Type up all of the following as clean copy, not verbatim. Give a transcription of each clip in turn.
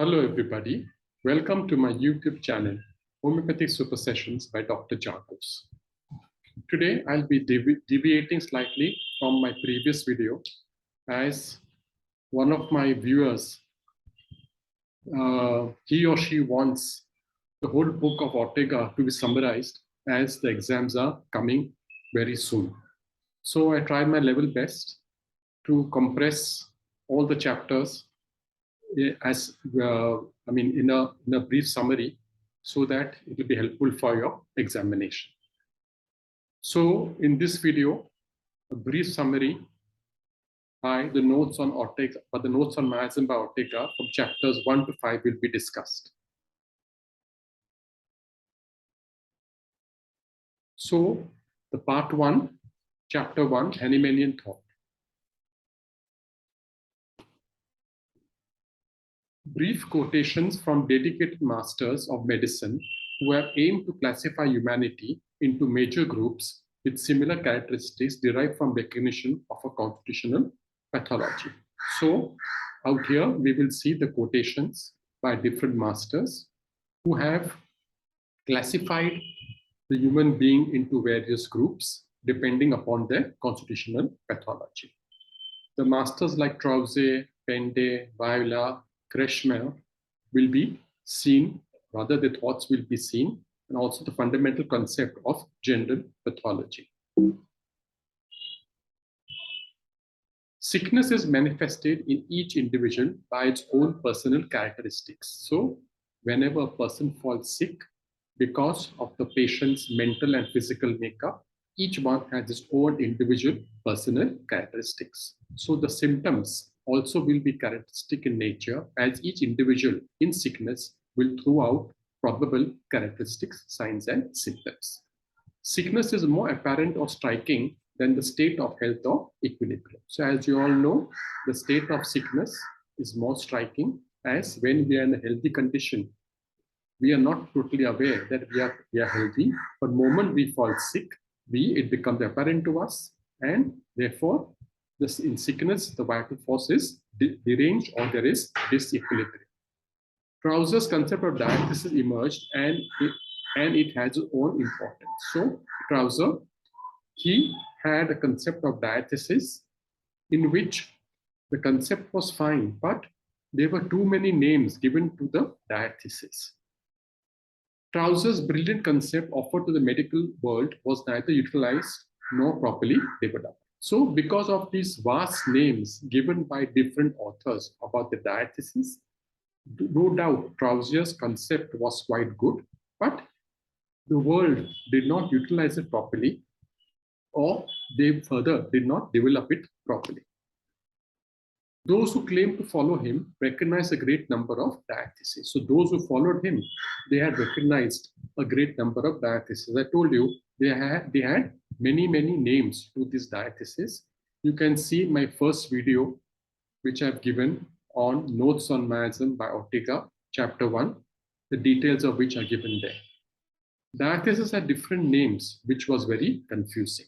Hello everybody, welcome to my YouTube channel, Homeopathic Super Sessions by Dr. Jargos. Today I'll be deviating slightly from my previous video as one of my viewers, he or she wants the whole book of Ortega to be summarized as the exams are coming very soon. So I tried my level best to compress all the chapters as in a brief summary, so that it will be helpful for your examination. So in this video, a brief summary by the notes on Ortega, but the notes on Miasms by Ortega from chapters 1 to 5 will be discussed. So the part 1, chapter 1, Hahnemannian thought. Brief quotations from dedicated masters of medicine who have aimed to classify humanity into major groups with similar characteristics derived from recognition of a constitutional pathology. So out here we will see the quotations by different masters who have classified the human being into various groups depending upon their constitutional pathology. The masters like Trauze, Pende, Viola, Kretschmer will be seen, rather the thoughts will be seen, and also the fundamental concept of general pathology. Sickness is manifested in each individual by its own personal characteristics. So whenever a person falls sick, because of the patient's mental and physical makeup, each one has its own individual personal characteristics. So the symptoms also will be characteristic in nature, as each individual in sickness will throw out probable characteristics, signs, and symptoms. Sickness is more apparent or striking than the state of health or equilibrium. So as you all know, the state of sickness is more striking, as when we are in a healthy condition, we are not totally aware that we are healthy, but the moment we fall sick, it becomes apparent to us, and therefore in sickness, the vital force is deranged or there is disequilibrium. Trauze's concept of diathesis emerged, and it has its own importance. So Trauze, he had a concept of diathesis in which the concept was fine, but there were too many names given to the diathesis. Trauze's brilliant concept offered to the medical world was neither utilized nor properly developed. So because of these vast names given by different authors about the diathesis, no doubt Trauze's concept was quite good, but the world did not utilize it properly, or they further did not develop it properly. Those who claimed to follow him recognized a great number of diatheses. So those who followed him, they had recognized a great number of diatheses. I told you, they had many names to this diathesis. You can see my first video, which I've given on Notes on Miasms by Ortega, chapter 1, the details of which are given there. Diatheses had different names, which was very confusing.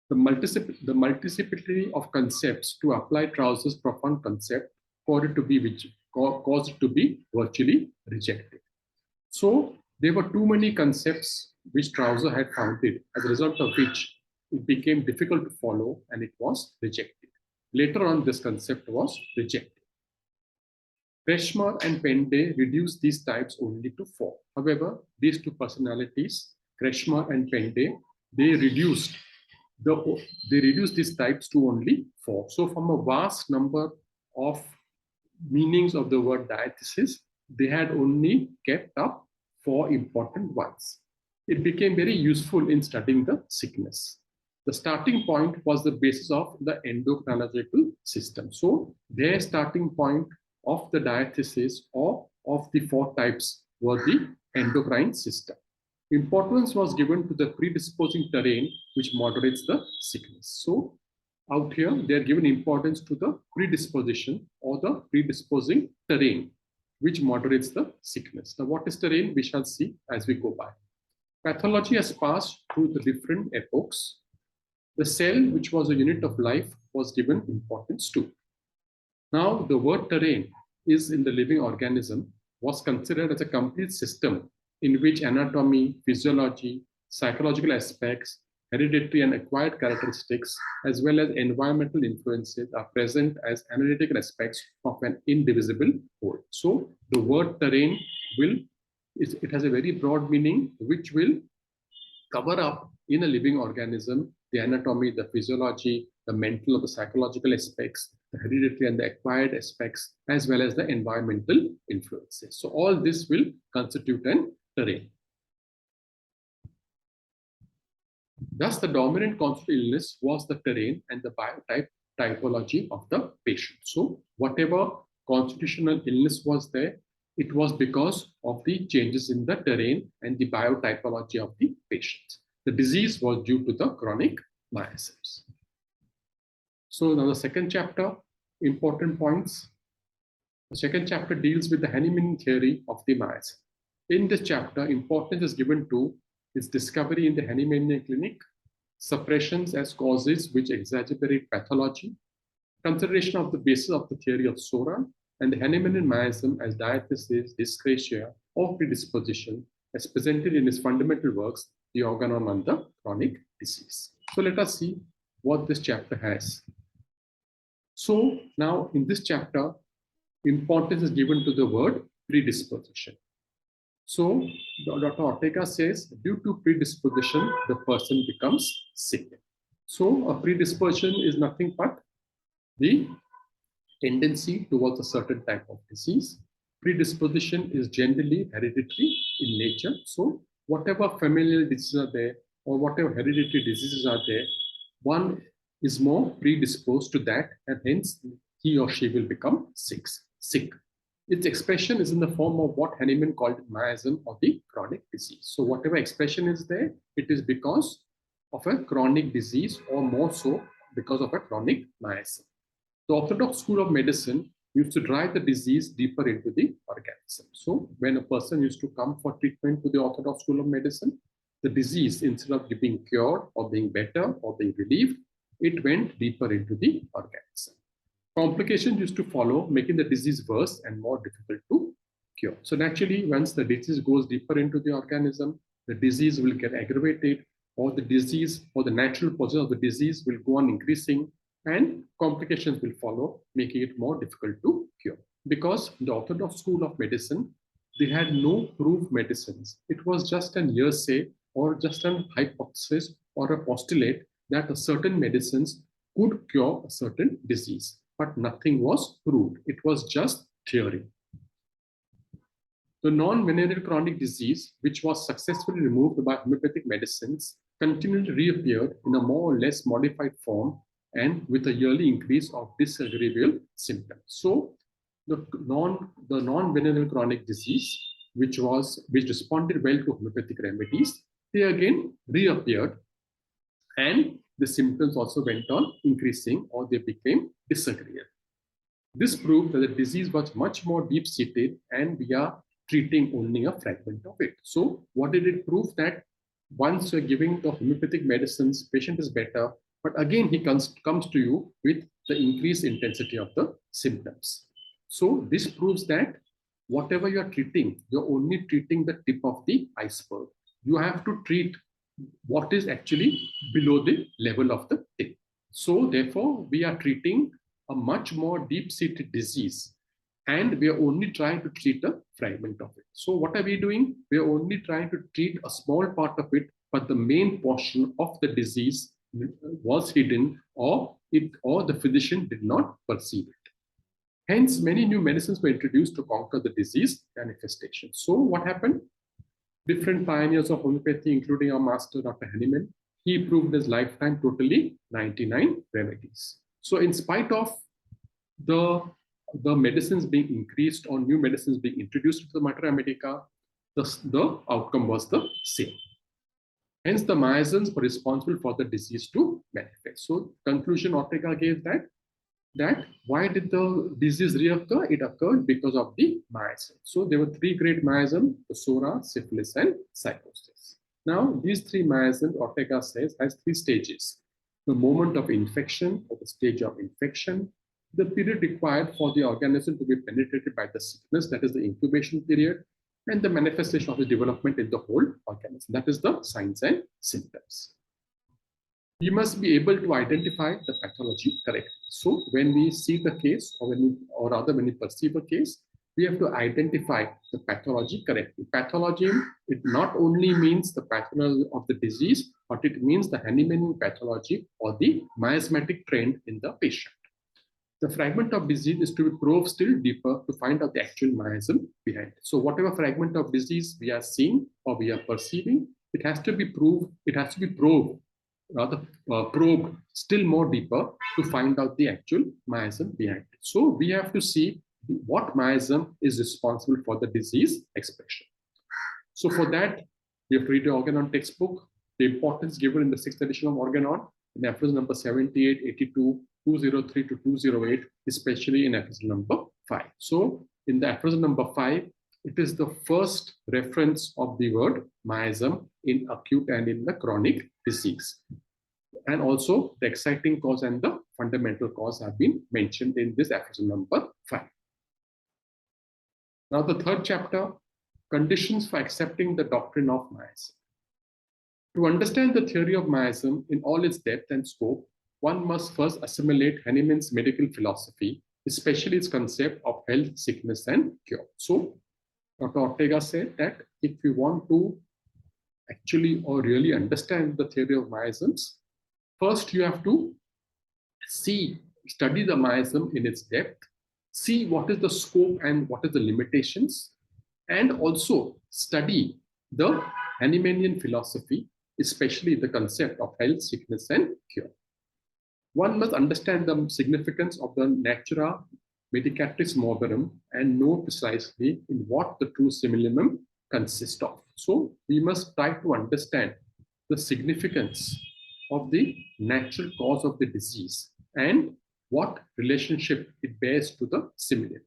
The multiplicity of concepts to apply Trauze's profound concept caused it to be virtually rejected. So there were too many concepts which Trauze had founded, as a result of which it became difficult to follow and it was rejected. Later on, this concept was rejected. Kretschmer and Pende reduced these types only to 4. However, these two personalities, Kretschmer and Pende, they reduced these types to only 4. So from a vast number of meanings of the word diathesis, they had only kept up 4 important ones. It became very useful in studying the sickness. The starting point was the basis of the endocrinological system. So their starting point of the diathesis or of the 4 types were the endocrine system. Importance was given to the predisposing terrain which moderates the sickness. So out here, they are given importance to the predisposition or the predisposing terrain which moderates the sickness. Now, what is terrain? We shall see as we go by. Pathology has passed through the different epochs. The cell, which was a unit of life, was given importance too. Now, the word terrain is in the living organism was considered as a complete system in which anatomy, physiology, psychological aspects, hereditary and acquired characteristics, as well as environmental influences are present as analytical aspects of an indivisible whole. So the word terrain it has a very broad meaning, which will cover up in a living organism the anatomy, the physiology, the mental or the psychological aspects, the hereditary and the acquired aspects, as well as the environmental influences. So all this will constitute an terrain. Thus, the dominant constitutional illness was the terrain and the biotype typology of the patient. So whatever constitutional illness was there, it was because of the changes in the terrain and the biotypology of the patient. The disease was due to the chronic miasms. So now the second chapter, important points. The second chapter deals with the Hahnemannian theory of the miasm. In this chapter, importance is given to its discovery in the Hahnemannian clinic, suppressions as causes which exacerbate pathology, consideration of the basis of the theory of Sora, and the Hahnemannian miasm as diathesis, dyscrasia, or predisposition, as presented in his fundamental works, the Organon and the Chronic Disease. So let us see what this chapter has. So now in this chapter, importance is given to the word predisposition. So Dr. Ortega says, due to predisposition, the person becomes sick. So a predisposition is nothing but the tendency towards a certain type of disease. Predisposition is generally hereditary in nature. So whatever familial diseases are there or whatever hereditary diseases are there, one is more predisposed to that, and hence he or she will become sick. Its expression is in the form of what Hahnemann called miasm or the chronic disease. So whatever expression is there, it is because of a chronic disease, or more so because of a chronic miasm. The orthodox school of medicine used to drive the disease deeper into the organism. So when a person used to come for treatment to the orthodox school of medicine, the disease, instead of being cured or being better or being relieved, it went deeper into the organism. Complications used to follow, making the disease worse and more difficult to cure. So naturally, once the disease goes deeper into the organism, the disease will get aggravated, or the disease or the natural process of the disease will go on increasing, and complications will follow, making it more difficult to cure. Because the orthodox school of medicine, they had no proof medicines. It was just an hearsay or just an hypothesis or a postulate that a certain medicines could cure a certain disease, but nothing was proved. It was just theory. The non-venereal chronic disease, which was successfully removed by homeopathic medicines, continually reappeared in a more or less modified form and with a yearly increase of disagreeable symptoms. So the non-venereal chronic disease, which responded well to homeopathic remedies, they again reappeared, and the symptoms also went on increasing, or they became disagreeable. This proved that the disease was much more deep-seated, and we are treating only a fragment of it. So what did it prove? That once you're giving the homeopathic medicines, patient is better, but again he comes to you with the increased intensity of the symptoms. So this proves that whatever you're treating, you're only treating the tip of the iceberg. You have to treat what is actually below the level of the tip. So therefore, we are treating a much more deep-seated disease, and we are only trying to treat a fragment of it. So what are we doing? We are only trying to treat a small part of it, but the main portion of the disease was hidden, or the physician did not perceive it. Hence, many new medicines were introduced to conquer the disease manifestation. So what happened? Different pioneers of homeopathy, including our master, Dr. Hahnemann, he proved in his lifetime totally 99 remedies. So in spite of the medicines being increased or new medicines being introduced to the Mater Medica, the outcome was the same. Hence, the miasms were responsible for the disease to manifest. So conclusion Ortega gave that why did the disease reoccur? It occurred because of the miasm. So there were three great miasms: the Sora, syphilis, and psychosis. Now, these three miasms, Ortega says, has three stages: the moment of infection, or the stage of infection, the period required for the organism to be penetrated by the sickness, that is the incubation period, and the manifestation of the development in the whole organism, that is the signs and symptoms. We must be able to identify the pathology correctly. So when we see the case, or rather when we perceive a case, we have to identify the pathology correctly. Pathology, it not only means the pathology of the disease, but it means the Hahnemannian pathology or the miasmatic trend in the patient. The fragment of disease is to be probed still deeper to find out the actual miasm behind it. So whatever fragment of disease we are seeing or we are perceiving, it has to be probed, probed still more deeper to find out the actual miasm behind it. So we have to see what miasm is responsible for the disease expression. So for that, we have to read the Organon textbook, the importance given in the 6th edition of Organon, in episode number 78, 82, 203 to 208, especially in episode number 5. So in the episode number 5, it is the first reference of the word miasm in acute and in the chronic disease. And also the exciting cause and the fundamental cause have been mentioned in this episode number 5. Now the third chapter, conditions for accepting the doctrine of miasm. To understand the theory of miasm in all its depth and scope, one must first assimilate Hahnemann's medical philosophy, especially its concept of health, sickness, and cure. So Dr. Ortega said that if we want to actually or really understand the theory of miasms, first you have to study the miasm in its depth, see what is the scope and what is the limitations, and also study the Hahnemannian philosophy, especially the concept of health, sickness, and cure. One must understand the significance of the natura medicatrix morborum and know precisely in what the true simillimum consists of. So we must try to understand the significance of the natural cause of the disease and what relationship it bears to the simillimum.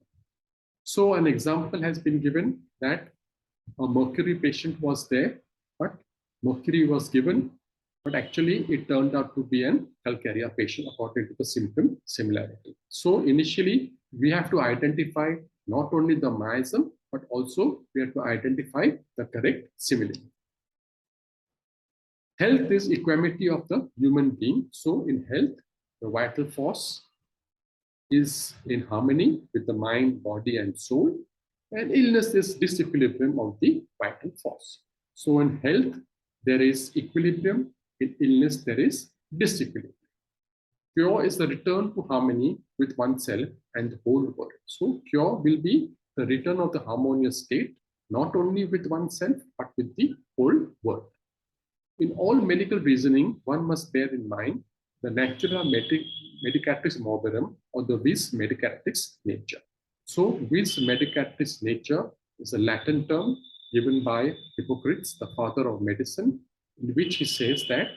So an example has been given that a mercury patient was there, but mercury was given, but actually it turned out to be an calcarea patient according to the symptom similarity. So initially we have to identify not only the miasm, but also we have to identify the correct simillimum. Health is equanimity of the human being. So in health, the vital force is in harmony with the mind, body, and soul. And illness is disequilibrium of the vital force. So in health, there is equilibrium. In illness, there is disequilibrium. Cure is the return to harmony with oneself and the whole world. So cure will be the return of the harmonious state, not only with oneself, but with the whole world. In all medical reasoning, one must bear in mind the natura medicatrix morborum or the vis medicatrix nature. So vis medicatrix nature is a Latin term given by Hippocrates, the father of medicine, in which he says that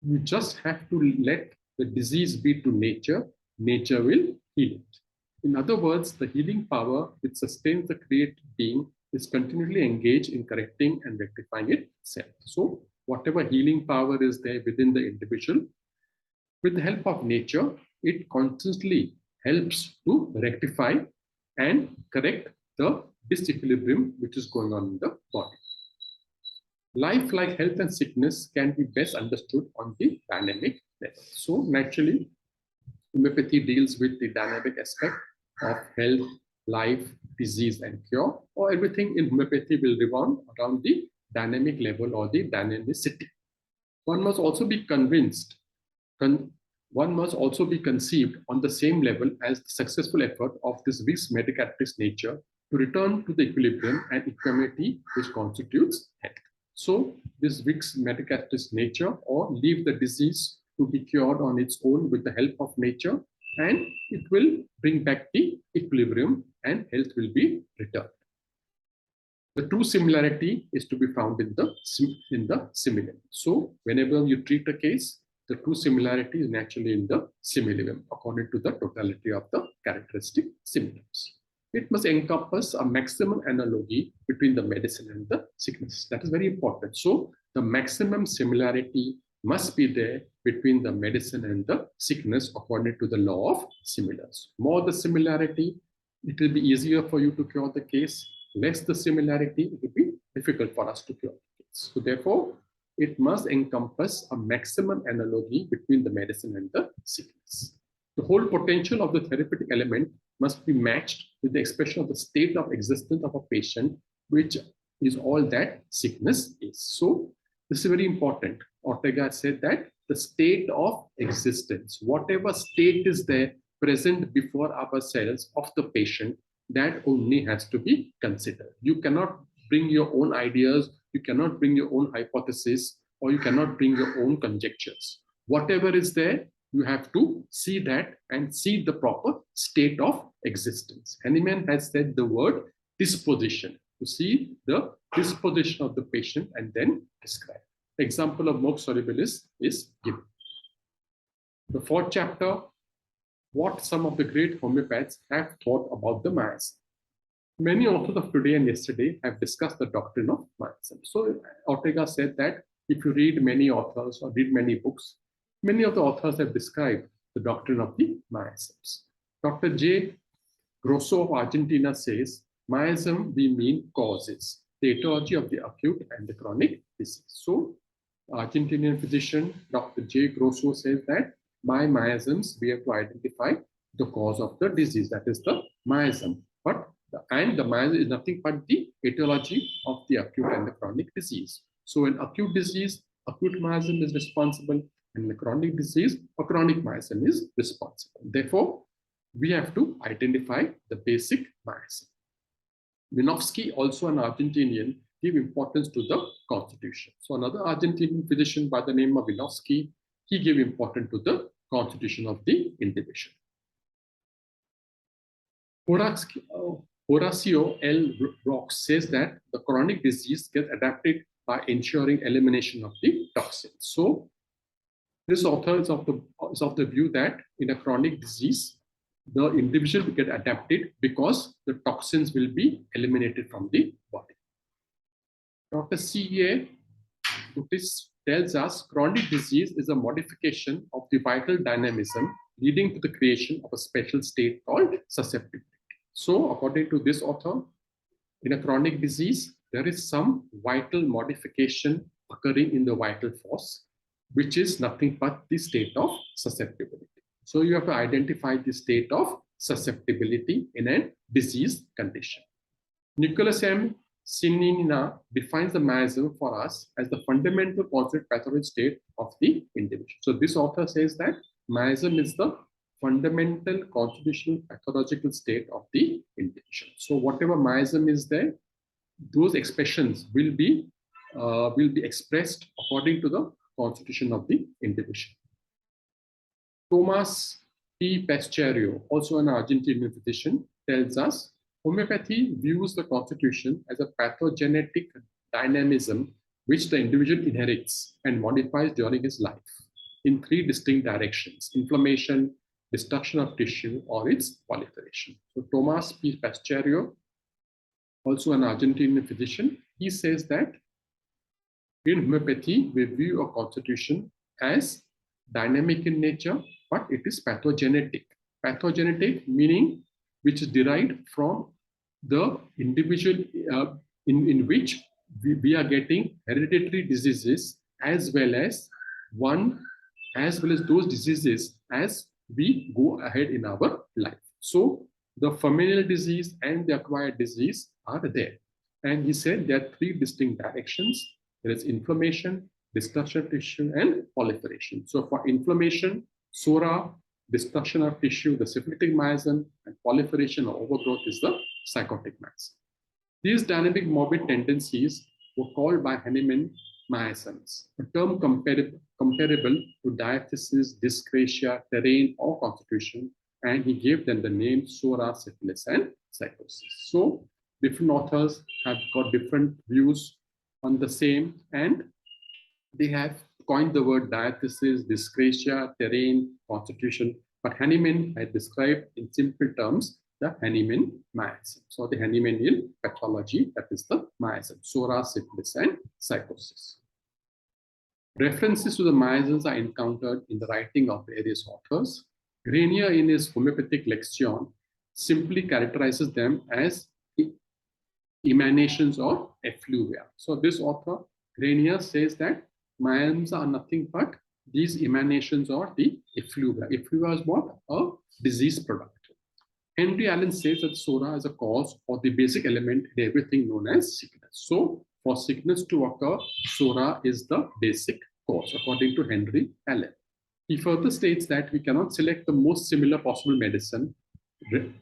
you just have to let the disease be to nature, nature will heal it. In other words, the healing power which sustains the created being is continually engaged in correcting and rectifying itself. So whatever healing power is there within the individual, with the help of nature, it constantly helps to rectify and correct the disequilibrium which is going on in the body. Life, like health and sickness, can be best understood on the dynamic level. So naturally, homeopathy deals with the dynamic aspect of health, life, disease, and cure, or everything in homeopathy will revolve around the dynamic level or the dynamicity. One must also be conceived on the same level as the successful effort of this vis medicatrix nature to return to the equilibrium and equanimity which constitutes health. So this vis medicatrix nature, or leave the disease to be cured on its own with the help of nature, and it will bring back the equilibrium and health will be returned. The true similarity is to be found in the simillimum. So whenever you treat a case, the true similarity is naturally in the simillimum according to the totality of the characteristic symptoms. It must encompass a maximum analogy between the medicine and the sickness. That is very important. So the maximum similarity must be there between the medicine and the sickness according to the law of similars. More the similarity, it will be easier for you to cure the case. Less the similarity, it will be difficult for us to cure the case. So therefore, it must encompass a maximum analogy between the medicine and the sickness. The whole potential of the therapeutic element must be matched with the expression of the state of existence of a patient, which is all that sickness is. So this is very important. Ortega said that the state of existence, whatever state is there present before ourselves of the patient, that only has to be considered. You cannot bring your own ideas, you cannot bring your own hypothesis, or you cannot bring your own conjectures. Whatever is there, you have to see that and see the proper state of existence. Hahnemann has said the word disposition, to see the disposition of the patient and then describe. The example of mox solubilis is given. The fourth chapter, what some of the great homeopaths have thought about the miasm. Many authors of today and yesterday have discussed the doctrine of miasm. So Ortega said that if you read many authors or read many books, many of the authors have described the doctrine of the miasms. Dr. J. Grosso of Argentina says, miasm, we mean causes, the etiology of the acute and the chronic disease. So Argentinian physician Dr. J. Grosso says that by miasms, we have to identify the cause of the disease, that is the miasm. And the miasm is nothing but the etiology of the acute and the chronic disease. So in acute disease, acute miasm is responsible, and in the chronic disease, a chronic miasm is responsible. Therefore, we have to identify the basic miasm. Minovsky, also an Argentinian, gave importance to the constitution. So another Argentinian physician by the name of Minovsky, he gave importance to the constitution of the individual. Horacio L. Rox says that the chronic disease gets adapted by ensuring elimination of the toxins. So this author is of the view that in a chronic disease, the individual will get adapted because the toxins will be eliminated from the body. Dr. C.A. Butis tells us chronic disease is a modification of the vital dynamism leading to the creation of a special state called susceptibility. So according to this author, in a chronic disease, there is some vital modification occurring in the vital force, which is nothing but the state of susceptibility. So you have to identify the state of susceptibility in a disease condition. Nicholas M. Sinina defines the miasm for us as the fundamental constituent pathologic state of the individual. So this author says that miasm is the fundamental constitutional pathological state of the individual. So whatever miasm is there, those expressions will be expressed according to the constitution of the individual. Thomas P. Pescario, also an Argentinian physician, tells us homeopathy views the constitution as a pathogenetic dynamism which the individual inherits and modifies during his life in three distinct directions: inflammation, destruction of tissue, or its proliferation. So Thomas P. Pescario, also an Argentinian physician, he says that in homeopathy, we view a constitution as dynamic in nature, but it is pathogenetic. Pathogenetic meaning which is derived from the individual in which we are getting hereditary diseases as well as those diseases as we go ahead in our life. So the familial disease and the acquired disease are there. And he said there are three distinct directions. There is inflammation, destruction of tissue, and proliferation. So for inflammation, psora, destruction of tissue, the syphilitic miasm, and proliferation or overgrowth is the psychotic miasm. These dynamic morbid tendencies were called by Hahnemann miasms, a term comparable to diathesis, dyscrasia, terrain, or constitution, and he gave them the name psora, syphilis, and psychosis. So different authors have got different views on the same, and they have coined the word diathesis, dyscrasia, terrain, constitution, but Hahnemann had described in simple terms the Hahnemann miasm. So the Hahnemannian pathology, that is the miasm, psora, syphilis, and psychosis. References to the miasms are encountered in the writing of various authors. Grenier, in his homeopathic lexicon, simply characterizes them as emanations or effluvia. So this author, Grenier, says that miasms are nothing but these emanations or the effluvia. Effluvia is what? A disease product. Henry Allen says that sora is a cause or the basic element in everything known as sickness. So for sickness to occur, sora is the basic cause, according to Henry Allen. He further states that we cannot select the most similar possible medicine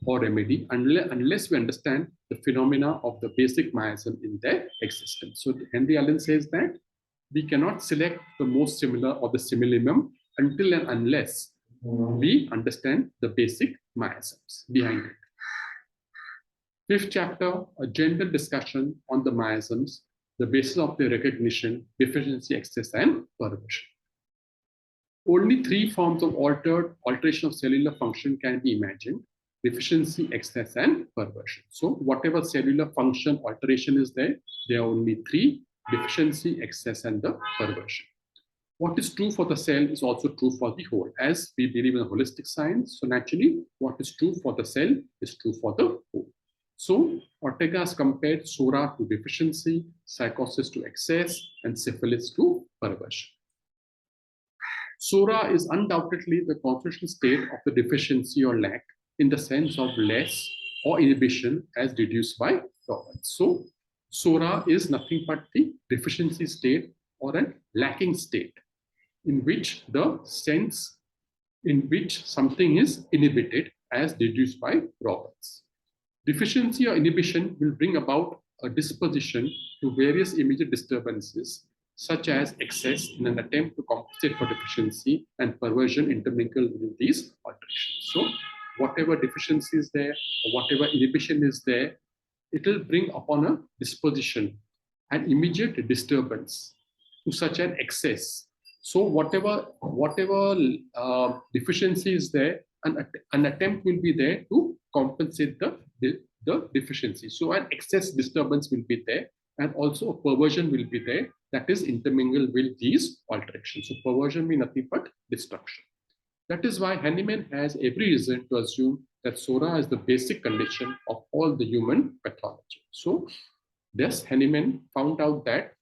or remedy unless we understand the phenomena of the basic miasm in their existence. So Henry Allen says that we cannot select the most similar or the similimum until and unless we understand the basic miasms behind it. Fifth chapter, a general discussion on the miasms, the basis of their recognition, deficiency, excess, and perversion. Only three forms of alteration of cellular function can be imagined: deficiency, excess, and perversion. So whatever cellular function alteration is there are only three: deficiency, excess, and the perversion. What is true for the cell is also true for the whole, as we believe in holistic science. So naturally, what is true for the cell is true for the whole. So Ortega has compared sora to deficiency, psychosis to excess, and syphilis to perversion. Sora is undoubtedly the constitutional state of the deficiency or lack in the sense of less or inhibition as deduced by Roberts. So sora is nothing but the deficiency state or a lacking state in which the sense in which something is inhibited as deduced by Roberts. Deficiency or inhibition will bring about a disposition to various immediate disturbances, such as excess in an attempt to compensate for deficiency, and perversion intermingled with these alterations. So whatever deficiency is there, or whatever inhibition is there, it will bring upon a disposition, an immediate disturbance to such an excess. So whatever deficiency is there, an attempt will be there to compensate the deficiency. So an excess disturbance will be there, and also a perversion will be there that is intermingled with these alterations. So perversion means nothing but destruction. That is why Hahnemann has every reason to assume that sora is the basic condition of all the human pathology. So thus Hahnemann found out that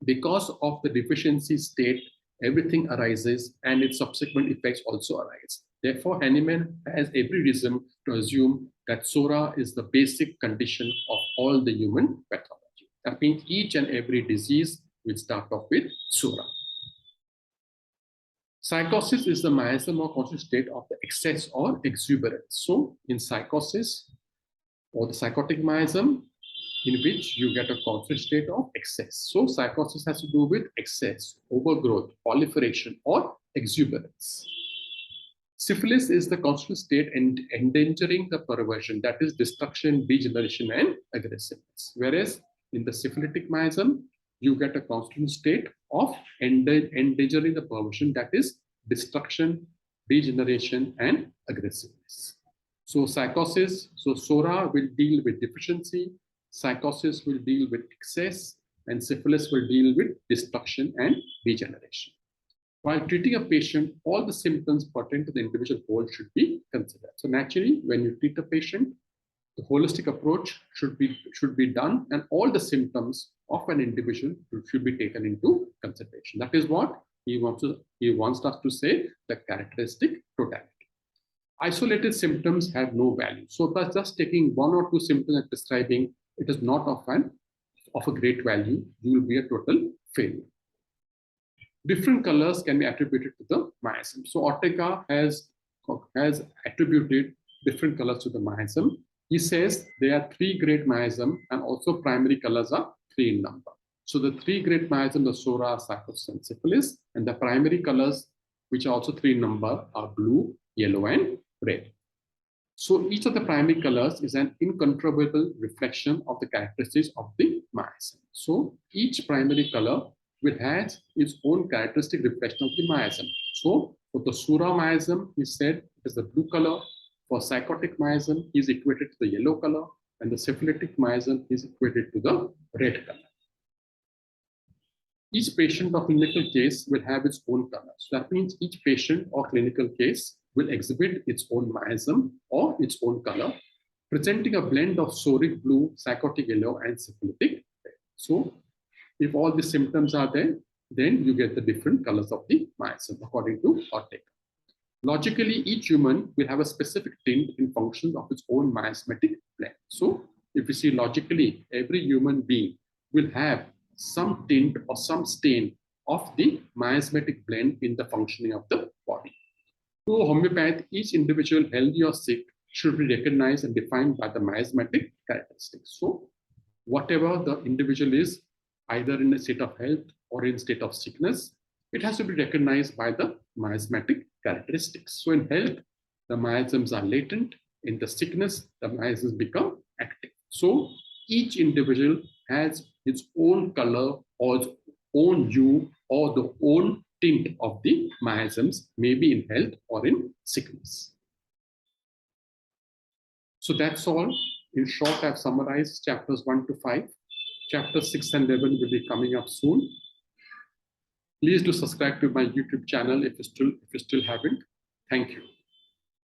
because of the deficiency state, everything arises and its subsequent effects also arise. Therefore, Hahnemann has every reason to assume that sora is the basic condition of all the human pathology. That means each and every disease will start off with sora. Psychosis is the miasm or conscious state of the excess or exuberance. So in psychosis or the psychotic miasm, in which you get a conscious state of excess. So psychosis has to do with excess, overgrowth, proliferation, or exuberance. Syphilis is the constant state endangering the perversion, that is destruction, degeneration, and aggressiveness. Whereas in the syphilitic miasm, you get a constant state of endangering the perversion, that is destruction, degeneration, and aggressiveness. So psychosis, so sora will deal with deficiency, psychosis will deal with excess, and syphilis will deal with destruction and degeneration. While treating a patient, all the symptoms pertaining to the individual whole should be considered. So naturally, when you treat a patient, the holistic approach should be done, and all the symptoms of an individual should be taken into consideration. That is what he wants us to say, the characteristic totality. Isolated symptoms have no value. So by just taking one or two symptoms and prescribing, it is not of a great value. You will be a total failure. Different colors can be attributed to the miasm. So Ortega has attributed different colors to the miasm. He says there are 3 great miasm, and also primary colors are 3 in number. So the 3 great miasm, the sora, psychosis, and syphilis, and the primary colors, which are also 3 in number, are blue, yellow, and red. So each of the primary colors is an incontrovertible reflection of the characteristics of the miasm. So each primary color will have its own characteristic reflection of the miasm. So for the sora miasm, he said it is the blue color. For psychotic miasm, he is equated to the yellow color, and the syphilitic miasm is equated to the red color. Each patient or clinical case will have its own color. So that means each patient or clinical case will exhibit its own miasm or its own color, presenting a blend of psoric blue, psychotic yellow, and syphilitic red. So if all the symptoms are there, then you get the different colors of the miasm according to Ortega. Logically, each human will have a specific tint in function of its own miasmatic blend. So if you see logically, every human being will have some tint or some stain of the miasmatic blend in the functioning of the body. To a homeopath, each individual, healthy or sick, should be recognized and defined by the miasmatic characteristics. So whatever the individual is, either in a state of health or in state of sickness, it has to be recognized by the miasmatic characteristics. So in health, the miasms are latent. In the sickness, the miasms become active. So each individual has its own color or its own hue or the own tint of the miasms, maybe in health or in sickness. So that's all. In short, I've summarized chapters 1 to 5. Chapters 6 and 11 will be coming up soon. Please do subscribe to my YouTube channel if you still haven't. Thank you.